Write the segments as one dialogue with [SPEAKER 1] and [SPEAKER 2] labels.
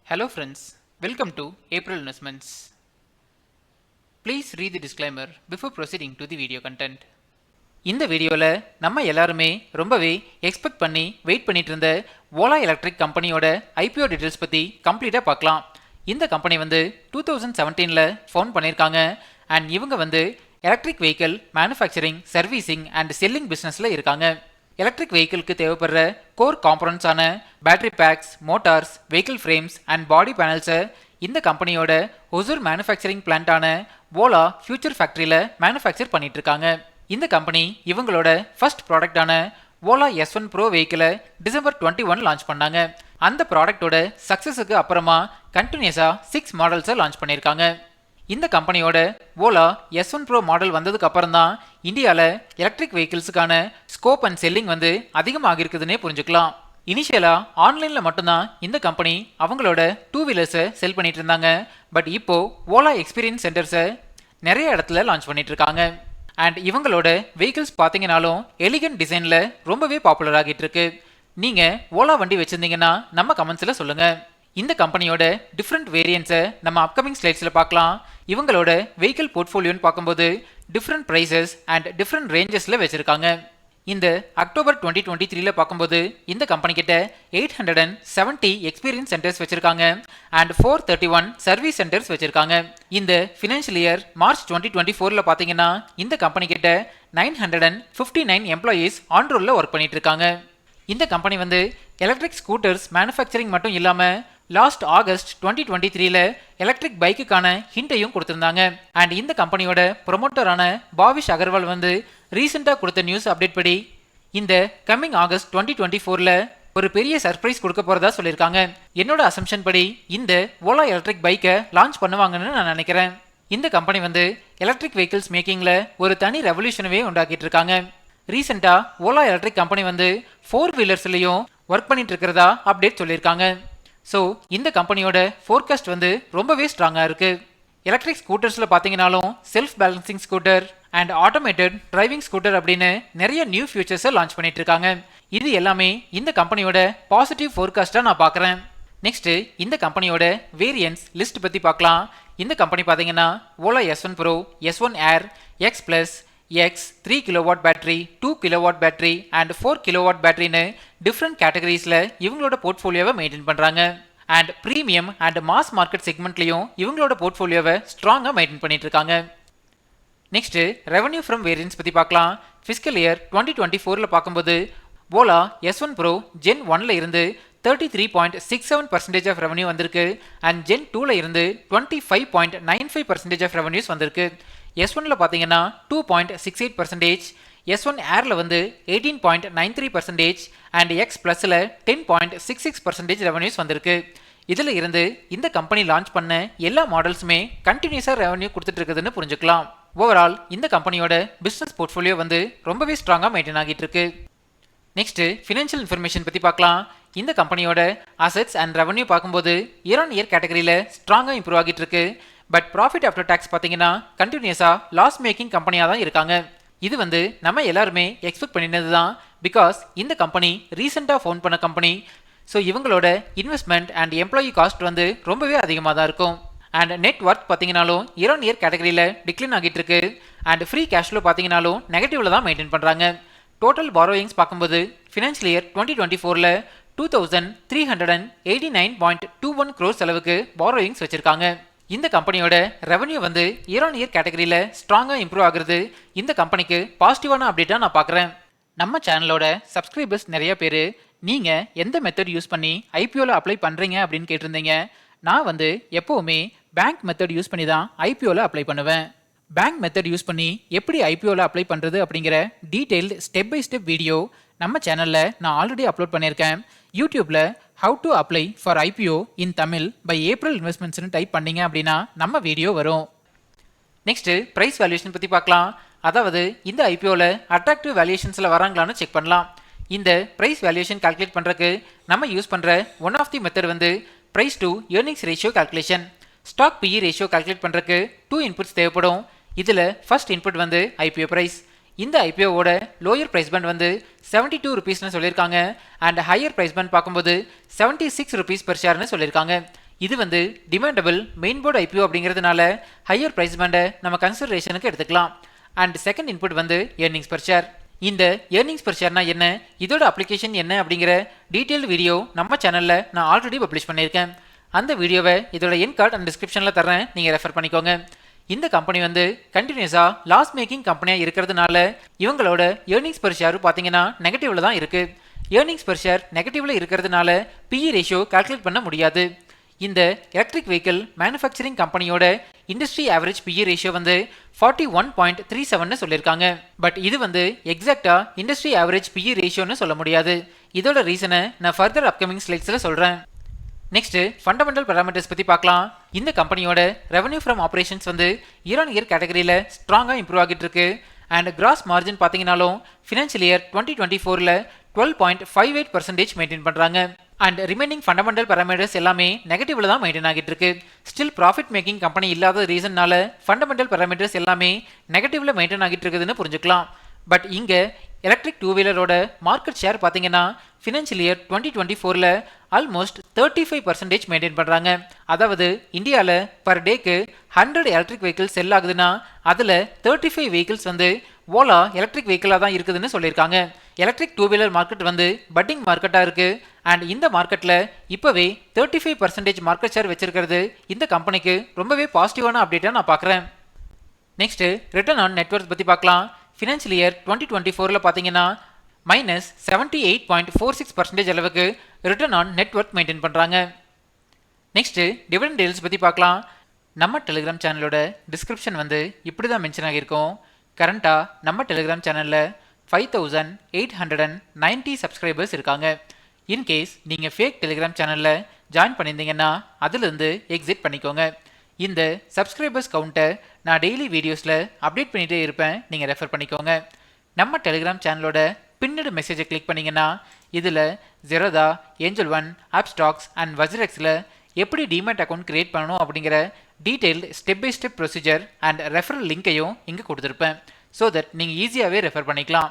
[SPEAKER 1] Hello friends, welcome to April Investments. Please read the disclaimer before proceeding to the video content. இந்த வீடியோவில் நம்ம எல்லாருமே ரொம்பவே expect பண்ணி வெயிட் பண்ணிட்டு இருந்த ஓலா எலக்ட்ரிக் கம்பெனியோட ஐபிஓ டீடைல்ஸ் பற்றி கம்ப்ளீட்டாக பார்க்கலாம். இந்த கம்பெனி 2017 ஃபவுண்ட் பண்ணியிருக்காங்க அண்ட் இவங்க electric vehicle manufacturing servicing and selling பிஸ்னஸில் இருக்காங்க. எலக்ட்ரிக் வெஹிக்கிளுக்கு தேவைப்படுற கோர் காம்பனன்ட்ஸான battery packs, motors, vehicle frames and body பேனல்ஸை இந்த கம்பெனியோட ஒசூர் மேனுஃபேக்சரிங் பிளான்ட்டான ஓலா ஃபியூச்சர் ஃபேக்டரியில் மேனுஃபேக்சர் பண்ணிட்டு இருக்காங்க. இந்த கம்பெனி இவங்களோட ஃபர்ஸ்ட் ப்ராடக்டான ஓலா S1 Pro வெஹிக்கிளை டிசம்பர் 21 லான்ச் பண்ணாங்க. அந்த ப்ராடக்டோட சக்ஸஸுக்கு அப்புறமா கண்டினியூஸாக 6 மாடல்ஸை லான்ச் பண்ணியிருக்காங்க. இந்த கம்பெனியோட ஓலா S1 Pro மாடல் வந்ததுக்கு அப்புறம் தான் இந்தியாவில் எலக்ட்ரிக் வெஹிக்கிள்ஸுக்கான ஸ்கோப் அண்ட் செல்லிங் அதிகமாக இருக்குதுன்னே புரிஞ்சுக்கலாம். இனிஷியலாக ஆன்லைனில் மட்டும்தான் இந்த கம்பெனி அவங்களோட 2 வீலர்ஸை செல் பண்ணிட்டு இருந்தாங்க. பட் இப்போ ஓலா எக்ஸ்பீரியன்ஸ் சென்டர்ஸை நிறைய இடத்துல லான்ச் பண்ணிட்டு இருக்காங்க. அண்ட் இவங்களோட வெஹிக்கிள்ஸ் பார்த்தீங்கன்னாலும் எலிகன்ட் டிசைனில் ரொம்பவே பாப்புலர் ஆகிட்டு இருக்கு. நீங்கள் ஓலா வண்டி வச்சுருந்தீங்கன்னா நம்ம கமெண்ட்ஸில் சொல்லுங்கள். இந்த கம்பெனியோட டிஃப்ரெண்ட் வேரியன்ஸை நம்ம அப்கமிங் ஸ்லைட்ஸில் பார்க்கலாம். இவங்களோட வெஹிக்கிள் போர்ட்ஃபோலியோன்னு பார்க்கும்போது டிஃப்ரெண்ட் ப்ரைஸஸ் அண்ட் டிஃப்ரெண்ட் ரேஞ்சஸில் வச்சுருக்காங்க. இந்த அக்டோபர் 2023 பார்க்கும்போது இந்த கம்பெனி கிட்ட 870 எக்ஸ்பீரியன்ஸ் சென்டர்ஸ் வச்சிருக்காங்க அண்ட் 431 சர்வீஸ் சென்டர்ஸ் வச்சிருக்காங்க. இந்த ஃபினான்ஷியல் இயர் மார்ச் 2024 பார்த்தீங்கன்னா இந்த கம்பெனி கிட்ட 959 எம்ப்ளாயீஸ் ஆன் ரோலில் ஒர்க் பண்ணிட்டு இருக்காங்க. இந்த கம்பெனி எலக்ட்ரிக் ஸ்கூட்டர்ஸ் மேனுஃபேக்சரிங் மட்டும் இல்லாமல் லாஸ்ட் ஆகஸ்ட் 2023 எலக்ட்ரிக் பைக்குக்கான ஹிண்ட்டையும் கொடுத்திருந்தாங்க. அண்ட் இந்த கம்பெனியோட ப்ரொமோட்டரான பாவிஷ் அகர்வால் ரீசெண்டாக கொடுத்த நியூஸ் அப்டேட் படி இந்த கம்மிங் ஆகஸ்ட் 2024 ஒரு பெரிய சர்ப்ரைஸ் கொடுக்க போறதா சொல்லியிருக்காங்க. என்னோட அசம்ஷன் படி இந்த ஓலா எலக்ட்ரிக் பைக்கை லான்ச் பண்ணுவாங்கன்னு நான் நினைக்கிறேன். இந்த கம்பெனி எலக்ட்ரிக் வெஹிக்கிள்ஸ் மேக்கிங்ல ஒரு தனி ரெவல்யூஷனவே உண்டாக்கிட்டு இருக்காங்க. ரீசெண்டா ஓலா எலக்ட்ரிக் கம்பெனி 4 வீலர்ஸ்லயும் ஒர்க் பண்ணிட்டு இருக்கிறதா அப்டேட் சொல்லியிருக்காங்க. ஸோ இந்த கம்பெனியோட ஃபோர்காஸ்ட் ரொம்பவே ஸ்ட்ராங்காக இருக்கு. எலக்ட்ரிக் ஸ்கூட்டர்ஸில் பார்த்தீங்கன்னாலும் self balancing scooter and automated driving scooter அப்படின்னு நிறைய நியூ ஃபியூச்சர்ஸை லான்ச் பண்ணிட்டு இருக்காங்க. இது எல்லாமே இந்த கம்பெனியோட பாசிட்டிவ் ஃபோர்காஸ்ட்டாக நான் பார்க்குறேன். நெக்ஸ்ட் இந்த கம்பெனியோட வேரியன்ஸ் லிஸ்ட் பற்றி பார்க்கலாம். இந்த கம்பெனி பார்த்தீங்கன்னா Ola S1 Pro, S1 Air, X Plus, X 3 kW battery, 2 kW battery and 4 kW பேட்டரின்னு டிஃப்ரெண்ட் கேட்டகரிஸில் இவங்களோட போர்ட்ஃபோலியோவை மெயின்டைன் பண்ணுறாங்க. And premium and mass market செக்மெண்ட்லையும் இவங்களோட போர்ட்ஃபோலியோவை ஸ்ட்ராங்காக மெயின்டைன் பண்ணிட்டு இருக்காங்க. நெக்ஸ்ட் ரெவன்யூ ஃப்ரம் வேரியன்ஸ் பற்றி பார்க்கலாம். ஃபிஸ்கல் இயர் 2024 பார்க்கும்போது ஓலா S1 Pro Gen 1 இருந்து 33.67% ஆஃப் ரெவன்யூ வந்திருக்கு அண்ட் Gen 2 இருந்து 25.95% ஆஃப் ரெவன்யூஸ் வந்திருக்கு. S1 பார்த்தீங்கன்னா 2.68%, S1 Airல 18.93% அண்ட் X Plusல 10.66% ரெவன்யூஸ் வந்திருக்கு. இதில் இருந்து இந்த கம்பெனி லான்ச் பண்ண எல்லா மாடல்ஸுமே கண்டினியூஸாக ரெவன்யூ கொடுத்துட்டு இருக்குதுன்னு புரிஞ்சுக்கலாம். ஓவரால் இந்த கம்பெனியோட பிஸ்னஸ் போர்ட்ஃபோலியோ ரொம்பவே ஸ்ட்ராங்காக மெயின்டைன் ஆகிட்டு இருக்கு. நெக்ஸ்ட் ஃபினான்ஷியல் இன்ஃபர்மேஷன் பற்றி பார்க்கலாம். இந்த கம்பெனியோட அசெட்ஸ் அண்ட் ரெவன்யூ பார்க்கும்போது இயர் ஆன் இயர் கேட்டகரியில் ஸ்ட்ராங்காக இம்ப்ரூவ் ஆகிட்டு இருக்கு. பட் ப்ராஃபிட் ஆஃப்டர் டேக்ஸ் பார்த்தீங்கன்னா கண்டினியூஸாக லாஸ் மேக்கிங் கம்பெனியாக தான் இருக்காங்க. இது நம்ம எல்லாருமே எக்ஸ்பெக்ட் பண்ணினது தான். பிகாஸ் இந்த கம்பெனி ரீசெண்டாக ஃபவுண்ட் பண்ண கம்பெனி. ஸோ இவங்களோட இன்வெஸ்ட்மெண்ட் அண்ட் எம்ப்ளாயி காஸ்ட் ரொம்பவே அதிகமாக தான் இருக்கும். அண்ட் நெட் ஒர்க் பார்த்தீங்கன்னாலும் இயர் ஆன் இயர் கேட்டகரியில் டிக்ளைன் ஆகிட்டு இருக்கு. அண்ட் ஃப்ரீ கேஷ் ஃப்ளோ பார்த்தீங்கன்னாலும் நெகட்டிவ்ல தான் மெயின்டைன் பண்ணுறாங்க. டோட்டல் பாரோயிங்ஸ் பார்க்கும்போது ஃபினான்ஷியல் இயர் 2024 2389.21 crores அளவுக்கு பாரோயிங்ஸ் வச்சிருக்காங்க. இந்த கம்பெனியோட ரெவன்யூ இயர் ஆன் இயர் கேட்டகரியில் ஸ்ட்ராங்காக இம்ப்ரூவ் ஆகுறது இந்த கம்பெனிக்கு பாசிட்டிவான அப்டேட்டாக நான் பார்க்குறேன். நம்ம சேனலோட சப்ஸ்கிரைபர்ஸ் நிறைய பேர் நீங்கள் எந்த மெத்தட் யூஸ் பண்ணி ஐபிஓவில் அப்ளை பண்ணுறீங்க அப்படின்னு கேட்டிருந்தீங்க. நான் எப்போவுமே பேங்க் மெத்தட் யூஸ் பண்ணி தான் ஐபிஓவில் அப்ளை பண்ணுவேன். பேங்க் மெத்தட் யூஸ் பண்ணி எப்படி ஐபிஓவில் அப்ளை பண்ணுறது அப்படிங்கிற detailed step by step video நம்ம சேனலில் நான் ஆல்ரெடி அப்லோட் பண்ணியிருக்கேன். யூடியூப்பில் how to apply for IPO in Tamil by April இன்வெஸ்ட்மெண்ட்ஸ்னு டைப் பண்ணீங்க அப்படின்னா நம்ம வீடியோ வரும். நெக்ஸ்ட் ப்ரைஸ் வேல்யூஷன் பற்றி பார்க்கலாம். அதாவது இந்த ஐபிஓவில் அட்ராக்டிவ் வேல்யூஷன்ஸில் வராங்களான்னு செக் பண்ணலாம். இந்த ப்ரைஸ் வேல்யூஷன் கால்குலேட் பண்ணுறதுக்கு நம்ம யூஸ் பண்ணுற one of the method price to earnings ratio calculation. Stock PE ratio calculate பண்ணுறதுக்கு 2 இன்புட்ஸ் தேவைப்படும். இதில் ஃபர்ஸ்ட் இன்புட் ஐபிஓ ப்ரைஸ். இந்த ஐபிஓவோட லோயர் ப்ரைஸ் பேண்ட் 72 rupeesனு சொல்லியிருக்காங்க அண்ட் ஹையர் ப்ரைஸ் பேண்ட் பார்க்கும்போது 76 rupees per shareனு சொல்லியிருக்காங்க. இது வந்து டிமாண்டபிள் மெயின் போர்டு ஐபிஓ அப்படிங்கிறதுனால ஹையர் பிரைஸ் பேண்டை நம்ம கன்சிடரேஷனுக்கு எடுத்துக்கலாம். அண்ட் செகண்ட் இன்புட் வந்து ஏர்னிங்ஸ் பர் ஷேர். இந்த ஏர்னிங்ஸ் பர் ஷேர்னா என்ன, இதோட அப்ளிகேஷன் என்ன அப்படிங்கிற டீட்டெயில் வீடியோ நம்ம சேனலில் நான் ஆல்ரெடி பப்ளிஷ் பண்ணியிருக்கேன். அந்த வீடியோவை இதோட என் கார்டு அண்ட் டிஸ்கிரிப்ஷனில் தரேன், நீங்கள் ரெஃபர் பண்ணிக்கோங்க. இந்த கம்பெனி வந்து கண்டினியூஸாக லாஸ் மேக்கிங் கம்பெனியாக இருக்கிறதுனால இவங்களோட ஏர்னிங்ஸ் பர் ஷேர் பார்த்தீங்கன்னா நெகட்டிவ்ல தான் இருக்குது. ஏர்னிங்ஸ் பர் ஷேர் நெகட்டிவ்ல இருக்கிறதுனால பிஇ ரேஷியோ கால்குலேட் பண்ண முடியாது. இந்த எலக்ட்ரிக் வெஹிக்கிள் மேனுஃபேக்சரிங் கம்பெனியோட இண்டஸ்ட்ரி ஆவரேஜ் பிஇ ரேஷியோ வந்து 41.37 சொல்லியிருக்காங்க. பட் இது வந்து எக்ஸாக்டா இண்டஸ்ட்ரி ஆவரேஜ் பிஇ ரேஷியோன்னு சொல்ல முடியாது. இதோட ரீசனை நான் ஃபர்தர் அப்கமிங் ஸ்லைட்ஸில் சொல்கிறேன். நெக்ஸ்ட் ஃபண்டமெண்டல் பேராமீட்டர்ஸ் பற்றி பார்க்கலாம். இந்த கம்பெனியோட ரெவன்யூ ஃப்ரம் ஆப்ரேஷன்ஸ் வந்து இயர் ஆன் இயர் கேட்டகரியில் ஸ்ட்ராங்காக இம்ப்ரூவ் ஆகிட்டு இருக்கு. அண்ட் கிராஸ் மார்ஜின் பார்த்தீங்கன்னாலும் ஃபினான்ஷியல் இயர் 2024 12.58% மெயின்டைன் பண்ணுறாங்க. அண்ட் ரிமைனிங் ஃபண்டமெண்டல் பேராமீட்டர்ஸ் எல்லாமே நெகட்டிவ்ல தான் மெயின்டைன் ஆகிட்டு இருக்கு. ஸ்டில் ப்ராஃபிட் மேக்கிங் கம்பெனி இல்லாத ரீசன்னால ஃபண்டமெண்டல் பேராமீட்டர்ஸ் எல்லாமே நெகட்டிவ்ல மெயின்டைன் ஆகிட்டு இருக்குதுன்னு புரிஞ்சுக்கலாம். பட் இங்கே எலக்ட்ரிக் டூ வீலரோட மார்க்கெட் ஷேர் பார்த்தீங்கன்னா ஃபினான்ஷியல் இயர் 2024 ஆல்மோஸ்ட் 35% மெயின்டைன் பண்ணுறாங்க. அதாவது இந்தியாவில் பர் டேக்கு 100 எலக்ட்ரிக் வெஹிக்கிள்ஸ் செல் ஆகுதுன்னா அதில் 35 வெஹிக்கிள்ஸ் வந்து ஓலா எலக்ட்ரிக் வெஹிக்கிளாக தான் இருக்குதுன்னு சொல்லியிருக்காங்க. எலக்ட்ரிக் டூ வீலர் மார்க்கெட் வந்து பட்டிங் மார்க்கெட்டாக இருக்குது. அண்ட் இந்த மார்க்கெட்டில் இப்போவே 35% மார்க்கெட் ஷேர் வச்சிருக்கிறது இந்த கம்பெனிக்கு ரொம்பவே பாசிட்டிவான அப்டேட்டாக நான் பார்க்குறேன். நெக்ஸ்ட்டு ரிட்டர்ன் ஆன் நெட்வொர்க் பற்றி பார்க்கலாம். ஃபினான்ஷியல் இயர் 2024 பார்த்தீங்கன்னா -78.46% அளவுக்கு ரிட்டர்ன் ஆன் நெட்வொர்க் மெயின்டைன் பண்ணுறாங்க. நெக்ஸ்ட்டு டிவிடெண்ட் டீல்ஸ் பற்றி பார்க்கலாம். நம்ம டெலிகிராம் சேனலோட டிஸ்கிரிப்ஷன் வந்து இப்படி தான் மென்ஷன் ஆகியிருக்கோம். கரண்ட்டாக நம்ம டெலிகிராம் சேனலில் 5890 சப்ஸ்கிரைபர்ஸ் இருக்காங்க. இன்கேஸ் நீங்கள் ஃபேக் டெலிகிராம் சேனலில் ஜாயின் பண்ணியிருந்தீங்கன்னா அதிலிருந்து எக்ஸிட் பண்ணிக்கோங்க. இந்த சப்ஸ்கிரைபர்ஸ் கவுண்ட்டை நான் டெய்லி வீடியோஸில் அப்டேட் பண்ணிகிட்டே இருப்பேன், நீங்கள் ரெஃபர் பண்ணிக்கோங்க. நம்ம டெலிகிராம் சேனலோட பின்னடு மெசேஜை கிளிக் பண்ணிங்கன்னா இதில் Zerodha, Angel One, Upstox and வஜ்ரெக்ஸில் எப்படி டிமேட் அக்கௌண்ட் கிரியேட் பண்ணணும் அப்படிங்கிற detailed step by step procedure and referral லிங்கையும் இங்கே கொடுத்துருப்பேன். ஸோ தட் நீங்கள் ஈஸியாகவே ரெஃபர் பண்ணிக்கலாம்.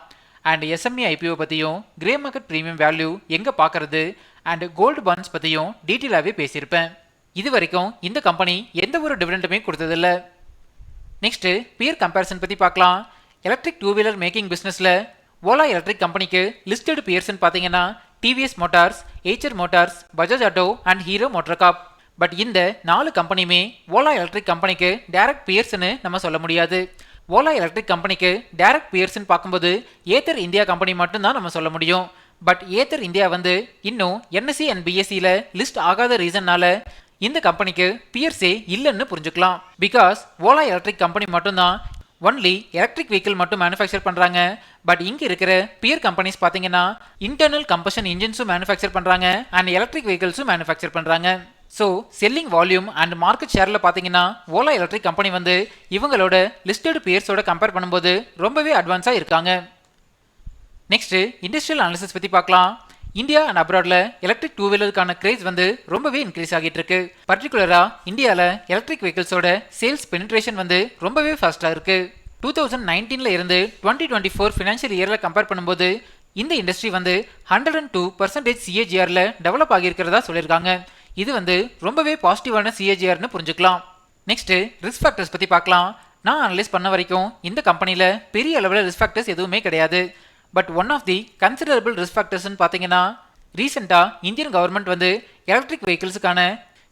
[SPEAKER 1] அண்ட் எஸ்எம்இ ஐபிஓ பற்றியும் கிரே மார்க்கெட் ப்ரீமியம் வேல்யூ எங்கே பார்க்குறது அண்ட் கோல்டு பாண்ட்ஸ் பற்றியும் டீட்டெயிலாகவே பேசியிருப்பேன். இது வரைக்கும் இந்த கம்பெனி எந்த ஒரு டிவிடெண்டுமே கொடுத்ததில்ல. நெக்ஸ்ட்டு பியர் கம்பேரிசன் பற்றி பார்க்கலாம். எலக்ட்ரிக் டூ வீலர் மேக்கிங் பிஸ்னஸில் ஓலா எலக்ட்ரிக் கம்பெனிக்கு லிஸ்டட் பியர்ஸ்ன்னு பார்த்தீங்கன்னா TVS Motors, Eicher Motors, Bajaj Auto and Hero MotoCorp. But இந்த 4 கம்பெனியுமே ஓலா எலக்ட்ரிக் கம்பெனிக்கு டைரக்ட் பியர்ஸ்ன்னு நம்ம சொல்ல முடியாது. ஓலா எலக்ட்ரிக் கம்பெனிக்கு டைரக்ட் பியர்ஸ்ன்னு பார்க்கும்போது ஏத்தர் இந்தியா கம்பெனி மட்டும்தான் நம்ம சொல்ல முடியும். பட் ஏத்தர் இந்தியா வந்து இன்னும் என்எஸ்சி அண்ட் பிஎஸ்சியில் லிஸ்ட் ஆகாத ரீசன்னால இந்த கம்பெனிக்கு பியர்ஸே இல்லைன்னு புரிஞ்சுக்கலாம். பிகாஸ் ஓலா எலக்ட்ரிக் கம்பெனி மட்டும்தான் ஒன்லி எலக்ட்ரிக் வெஹிக்கிள் மட்டும் மேனுஃபேக்சர் பண்ணுறாங்க. பட் இங்கே இருக்கிற பியர் கம்பெனிஸ் பார்த்தீங்கன்னா இன்டர்னல் கம்பஷன் இன்ஜின்ஸும் மேனுஃபேக்சர் பண்ணுறாங்க அண்ட் எலக்ட்ரிக் வெஹிக்கிள்ஸும் மேனுஃபேக்சர் பண்ணுறாங்க. So selling volume and market ஷேரில் பார்த்தீங்கன்னா ஓலா எலக்ட்ரிக் கம்பெனி வந்து இவங்களோட லிஸ்டட் பியர்ஸோட கம்பேர் பண்ணும்போது ரொம்பவே அட்வான்ஸாக இருக்காங்க. நெக்ஸ்ட்டு இண்டஸ்ட்ரியல் அனாலிசிஸ் பற்றி பார்க்கலாம். இந்தியா அண்ட் அப்ராடில் எலக்ட்ரிக் டூ வீலருக்கான கிரேஸ் வந்து ரொம்பவே இன்க்ரீஸ் ஆகிட்டு இருக்கு. பர்டிகுலராக இந்தியாவில் எலக்ட்ரிக் வெஹிக்கிள்ஸோட சேல்ஸ் பெனிட்ரேஷன் வந்து ரொம்பவே ஃபாஸ்ட்டாக இருக்கு. 2019 இருந்து 2024 ஃபினான்ஷியல் இயரில் கம்பேர் பண்ணும்போது இந்த இண்டஸ்ட்ரி வந்து 102% சிஏஜிஆரில் டெவலப் ஆகியிருக்கிறதா சொல்லியிருக்காங்க. இது வந்து ரொம்பவே பாசிட்டிவான சிஏஜிஆர்னு புரிஞ்சுக்கலாம். நெக்ஸ்ட்டு ரிஸ்க் ஃபேக்டர்ஸ் பற்றி பார்க்கலாம். நான் அனலைஸ் பண்ண வரைக்கும் இந்த கம்பெனியில் பெரிய அளவில் ரிஸ்க் ஃபேக்டர்ஸ் எதுவுமே கிடையாது. But one of the considerable risk ஃபேக்டர்ஸ்ன்னு பார்த்தீங்கன்னா ரீசெண்டாக இந்தியன் கவர்மெண்ட் வந்து எலக்ட்ரிக் வெஹிக்கிள்ஸுக்கான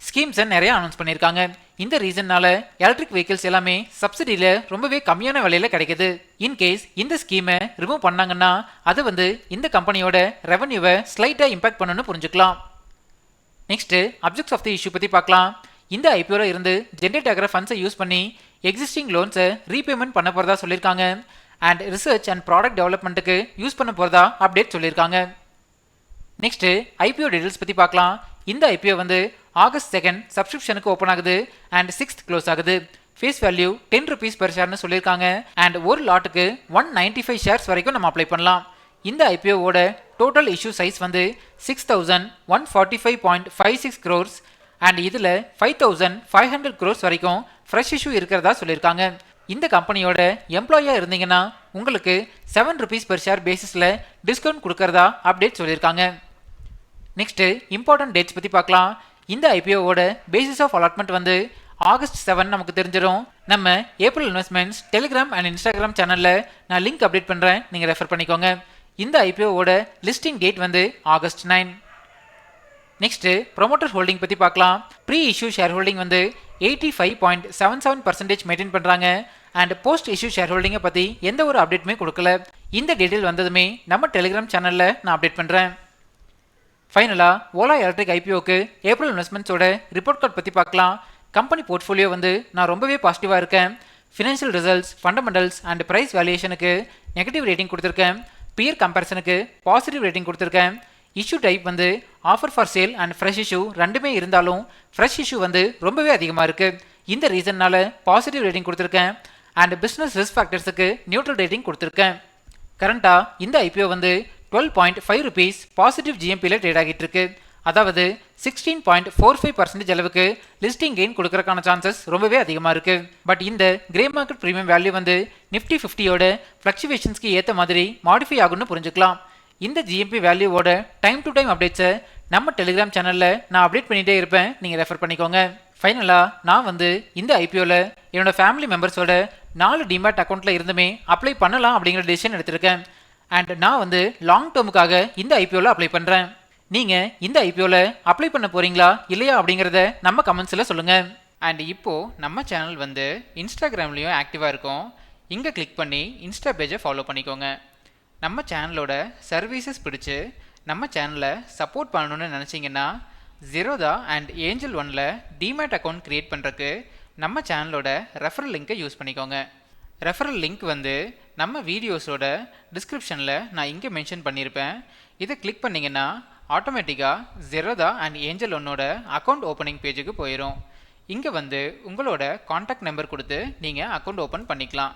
[SPEAKER 1] ஸ்கீம்ஸை நிறைய அனௌன்ஸ் பண்ணியிருக்காங்க. இந்த ரீசன்னால எலக்ட்ரிக் வெஹிக்கிள்ஸ் எல்லாமே சப்சிடியில் ரொம்பவே கம்மியான விலையில் கிடைக்குது. இன்கேஸ் இந்த ஸ்கீமை ரிமூவ் பண்ணாங்கன்னா அது வந்து இந்த கம்பெனியோட ரெவன்யூவை ஸ்லைட்டாக இம்பாக்ட் பண்ணணும்னு புரிஞ்சுக்கலாம். Next objects of the issue பற்றி பார்க்கலாம். இந்த ஐபிஓவில் இருந்து ஜென்ரேட் ஆகிற ஃபண்ட்ஸை யூஸ் பண்ணி எக்ஸிஸ்டிங் லோன்ஸை ரீபேமெண்ட் பண்ண போகிறதா சொல்லியிருக்காங்க. அண்ட் ரிசர்ச் அண்ட் ப்ராடக்ட் டெவலப்மெண்ட்டுக்கு யூஸ் பண்ண போகிறதா அப்டேட் சொல்லியிருக்காங்க. நெக்ஸ்ட்டு ஐபிஓ டீடைல்ஸ் பற்றி பார்க்கலாம். இந்த ஐபிஓ வந்து ஆகஸ்ட் 2 சப்ஸ்கிரிப்ஷனுக்கு ஓப்பன் ஆகுது அண்ட் 6th க்ளோஸ் ஆகுது. ஃபேஸ் வேல்யூ 10 rupees per ஷேர்னு சொல்லியிருக்காங்க. அண்ட் ஒரு லாட்டுக்கு 195 ஷேர்ஸ் வரைக்கும் நம்ம அப்ளை பண்ணலாம். இந்த ஐபிஓவோட டோட்டல் இஷ்யூ சைஸ் வந்து 6145.56 crores அண்ட் இதில் 5500 crores வரைக்கும் ஃப்ரெஷ் இஷ்யூ இருக்கிறதா சொல்லியிருக்காங்க. இந்த கம்பெனியோட எம்ப்ளாயாக இருந்தீங்கன்னா உங்களுக்கு 7 rupees per share பேசிஸில் டிஸ்கவுண்ட் கொடுக்கறதா அப்டேட் சொல்லியிருக்காங்க. நெக்ஸ்ட்டு இம்பார்ட்டன்ட் டேட்ஸ் பற்றி பார்க்கலாம். இந்த ஐபிஓவோட பேசிஸ் ஆஃப் அலாட்மெண்ட் வந்து ஆகஸ்ட் 7 நமக்கு தெரிஞ்சிடும். நம்ம April investments Telegram and Instagram சேனலில் நான் லிங்க் அப்டேட் பண்ணுறேன், நீங்கள் ரெஃபர் பண்ணிக்கோங்க. இந்த ஐபிஓவோட லிஸ்டிங் டேட் வந்து ஆகஸ்ட் 9. நெக்ஸ்ட் ப்ரொமோட்டர் ஹோல்டிங் பற்றி பார்க்கலாம். ப்ரீ இஷ்யூ ஷேர் ஹோல்டிங் வந்து 85.77% மெயின்டைன் பண்ணுறாங்க. அண்ட் போஸ்ட் இஷ்யூ ஷேர் ஹோல்டிங்கை பற்றி எந்த ஒரு அப்டேட்டுமே கொடுக்கல. இந்த டீட்டெயில் வந்ததுமே நம்ம டெலிகிராம் சேனலில் நான் அப்டேட் பண்ணுறேன். ஃபைனலாக ஓலா எலக்ட்ரிக் ஐபிஓக்கு ஏப்ரல் இன்வெஸ்ட்மெண்ட்ஸோட ரிப்போர்ட் கார்டு பற்றி பார்க்கலாம். கம்பெனி போர்ட்ஃபோலியோ வந்து நான் ரொம்பவே பாசிட்டிவாக இருக்கேன். Financial results, fundamentals and price வேல்யூஷனுக்கு நெகட்டிவ் ரேட்டிங் கொடுத்துருக்கேன். பியர் கம்பேரிசனுக்கு பாசிட்டிவ் ரேட்டிங் கொடுத்துருக்கேன். இஷ்யூ டைப் வந்து offer for sale and fresh issue ரெண்டுமே இருந்தாலும் ஃப்ரெஷ் இஷ்யூ வந்து ரொம்பவே அதிகமாக இருக்குது. இந்த ரீசன்னால பாசிட்டிவ் ரேட்டிங் கொடுத்துருக்கேன். அண்ட் பிஸ்னஸ் ரிஸ்க் ஃபேக்டர்ஸுக்கு நியூட்ரல் ரேட்டிங் கொடுத்துருக்கேன். கரண்ட்டாக இந்த ஐபிஓ வந்து 12.5 rupees பாசிட்டிவ் ஜிஎம்பியில் ட்ரேட் ஆகிட்டு இருக்கு. அதாவது 16.45% அளவுக்கு லிஸ்டிங் கெயின் கொடுக்கறதுக்கான சான்சஸ் ரொம்பவே அதிகமாக இருக்கு. பட் இந்த கிரே மார்க்கெட் ப்ரீமியம் வேல்யூ வந்து நிஃப்டி 50யோட ஃப்ளக்சுவேஷன்ஸ்க்கு ஏற்ற மாதிரி மாடிஃபை ஆகும்னு புரிஞ்சுக்கலாம். இந்த ஜிஎம்பி வேல்யூவோட டைம் டு டைம் அப்டேட்ஸை நம்ம டெலிகிராம் சேனலில் நான் அப்டேட் பண்ணிகிட்டே இருப்பேன், நீங்கள் ரெஃபர் பண்ணிக்கோங்க. ஃபைனலாக நான் வந்து இந்த ஐபிஓவில் என்னோட ஃபேமிலி மெம்பர்ஸோட 4 டிமேட் அக்கௌண்ட்டில் இருந்துமே அப்ளை பண்ணலாம் அப்படிங்கிற டெசிஷன் எடுத்திருக்கேன். அண்ட் நான் வந்து லாங் டேர்முக்காக இந்த ஐபிஓவில் அப்ளை பண்ணுறேன். நீங்கள் இந்த ஐபிஓவில் அப்ளை பண்ண போகிறீங்களா இல்லையா அப்படிங்கிறத நம்ம கமெண்ட்ஸில் சொல்லுங்கள். அண்ட் இப்போது நம்ம சேனல் வந்து இன்ஸ்டாகிராம்லேயும் ஆக்டிவாக இருக்கும். இங்கே கிளிக் பண்ணி இன்ஸ்டா பேஜை ஃபாலோ பண்ணிக்கோங்க. நம்ம சேனலோட சர்வீசஸ் பிடிச்சி நம்ம சேனலை சப்போர்ட் பண்ணணும்னு நினச்சிங்கன்னா ஜீரோதா அண்ட் ஏஞ்சல் ஒனில் டிமேட் அக்கௌண்ட் க்ரியேட் பண்ணுறதுக்கு நம்ம சேனலோட ரெஃபரல் லிங்க்கை யூஸ் பண்ணிக்கோங்க. ரெஃபரல் லிங்க் வந்து நம்ம வீடியோஸோட டிஸ்கிரிப்ஷனில் நான் இங்கே மென்ஷன் பண்ணியிருப்பேன். இதை கிளிக் பண்ணிங்கன்னா ஆட்டோமேட்டிக்காக ஜெரோதா அண்ட் ஏஞ்சல் ஒன்னோட அக்கௌண்ட் ஓப்பனிங் பேஜுக்கு போயிடும். இங்கே வந்து உங்களோட காண்டாக்ட் நம்பர் கொடுத்து நீங்கள் அக்கௌண்ட் ஓப்பன் பண்ணிக்கலாம்.